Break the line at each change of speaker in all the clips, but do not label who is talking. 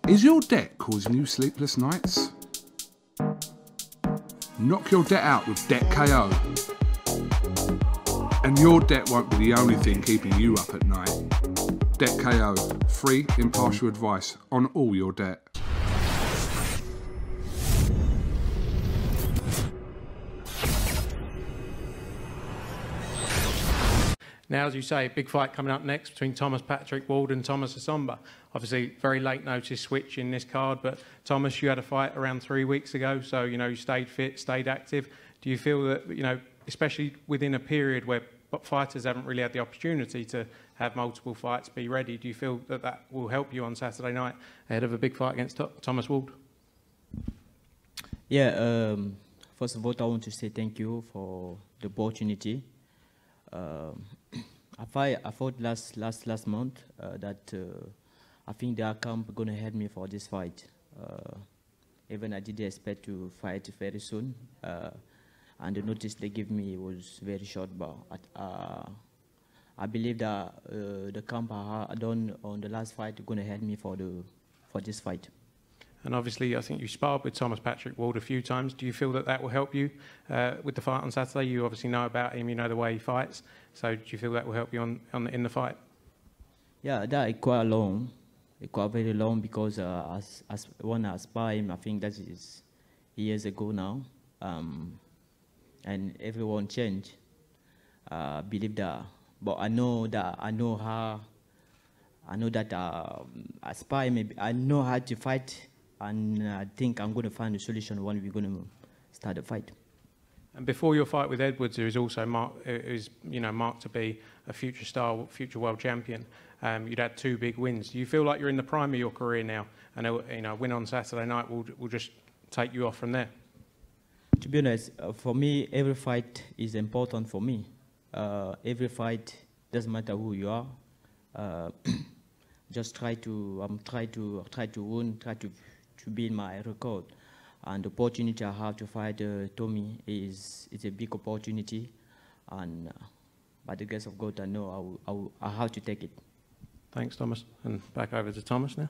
Is your debt causing you sleepless nights? Knock your debt out with Debt KO. And your debt won't be the only thing keeping you up at night. Debt KO, free, impartial advice on all your debt.
Now, as you say, big fight coming up next between Thomas Patrick Ward and Thomas Essomba. Obviously, very late notice switch in this card, but Thomas, you had a fight around 3 weeks ago, so, you stayed fit, stayed active. Do you feel that, especially within a period where fighters haven't really had the opportunity to have multiple fights, be ready, do you feel that that will help you on Saturday night ahead of a big fight against Thomas Ward?
Yeah, first of all, I want to say thank you for the opportunity. I thought last month that I think the outcome going to help me for this fight. Even I didn't expect to fight very soon, and the notice they give me was very short. But I believe that the camp I done on the last fight is going to help me for this fight.
And obviously, I think you sparred with Thomas Patrick Ward a few times. Do you feel that that will help you with the fight on Saturday? You obviously know about him, you know the way he fights. So do you feel that will help you in the fight?
Yeah, that is quite long. It's quite very long because when I sparred him, I think that is years ago now. And everyone changed. I believe that. But I know that I spar him. I know how to fight. And I think I'm going to find a solution when we're going to start the fight.
And before your fight with Edwards, who is also marked to be a future star, future world champion, you'd had 2 big wins. Do you feel like you're in the prime of your career now, and a win on Saturday night will just take you off from there?
To be honest, for me, every fight is important for me. Every fight doesn't matter who you are. Just try to win, try to beat my record. And the opportunity I have to fight Tommy is a big opportunity. And by the grace of God, I know I have to take it.
Thanks, Thomas. And back over to Thomas now.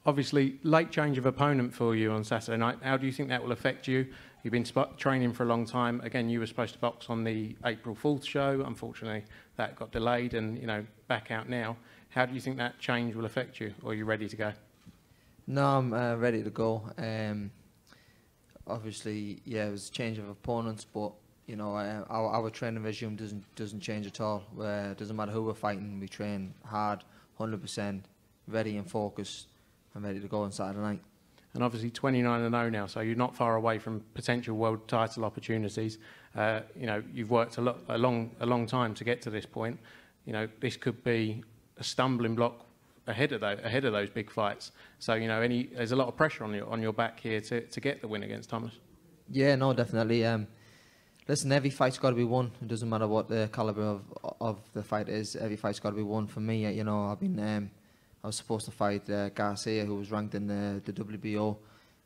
Obviously, late change of opponent for you on Saturday night. How do you think that will affect you? You've been training for a long time. Again, you were supposed to box on the April 4th show. Unfortunately, that got delayed and, back out now. How do you think that change will affect you? Or are you ready to go?
No, I'm ready to go. Obviously, yeah, it was a change of opponents, but our training regime doesn't change at all. It doesn't matter who we're fighting. We train hard, 100%, ready and focused, and ready to go on Saturday night.
And obviously 29-0 now, so you're not far away from potential world title opportunities. You've worked a long time to get to this point. This could be a stumbling block ahead of those big fights. So there's a lot of pressure on your back here to get the win against Thomas.
Yeah, no, definitely. Listen, every fight's got to be won. It doesn't matter what the caliber of the fight is. Every fight's got to be won. For me, I was supposed to fight Garcia, who was ranked in the WBO,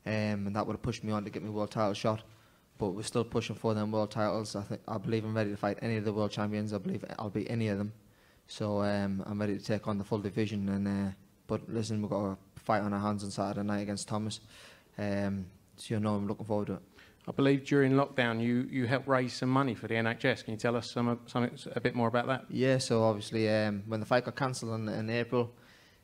and that would have pushed me on to get my world title shot. But we're still pushing for them world titles. I believe I'm ready to fight any of the world champions. I believe I'll beat any of them. So I'm ready to take on the full division. But listen, we've got a fight on our hands on Saturday night against Thomas. So I'm looking forward to it.
I believe during lockdown you helped raise some money for the NHS. Can you tell us something a bit more about that?
Yeah, so obviously when the fight got cancelled in April,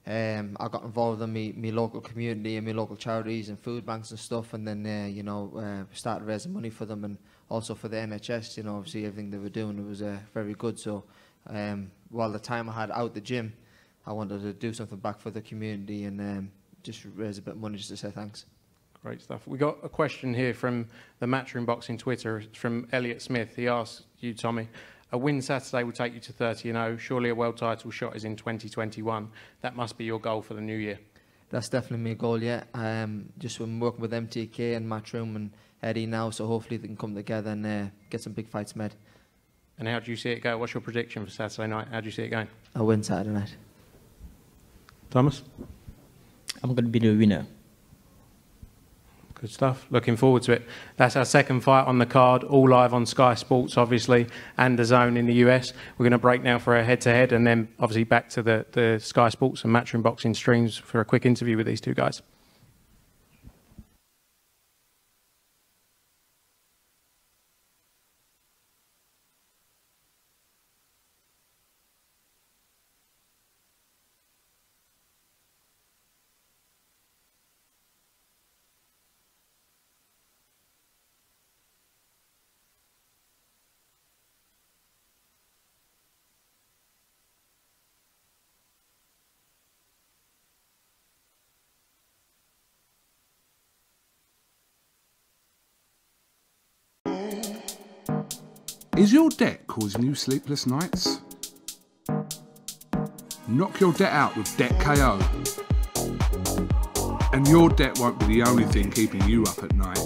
I got involved in my local community and my local charities and food banks and stuff, and then started raising money for them and also for the NHS. Obviously everything they were doing was very good. So while the time I had out the gym, I wanted to do something back for the community and just raise a bit of money just to say thanks.
Great stuff. We got a question here from the Matchroom Boxing Twitter. It's from Elliot Smith. He asked you, Tommy, a win Saturday will take you to 30-0. Surely a world title shot is in 2021. That must be your goal for the new year.
That's definitely my goal, yeah. Just I'm working with MTK and Matchroom and Eddie now, so hopefully they can come together and get some big fights made.
And how do you see it go? What's your prediction for Saturday night? How do you see it going?
I'll win Saturday night.
Thomas?
I'm going to be the winner.
Good stuff. Looking forward to it. That's our second fight on the card, all live on Sky Sports, obviously, and DAZN in the US. We're going to break now for a head-to-head, and then obviously back to the Sky Sports and Matchroom Boxing streams for a quick interview with these two guys.
Is your debt causing you sleepless nights? Knock your debt out with Debt KO. And your debt won't be the only thing keeping you up at night.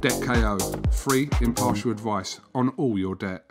Debt KO, free impartial advice on all your debt.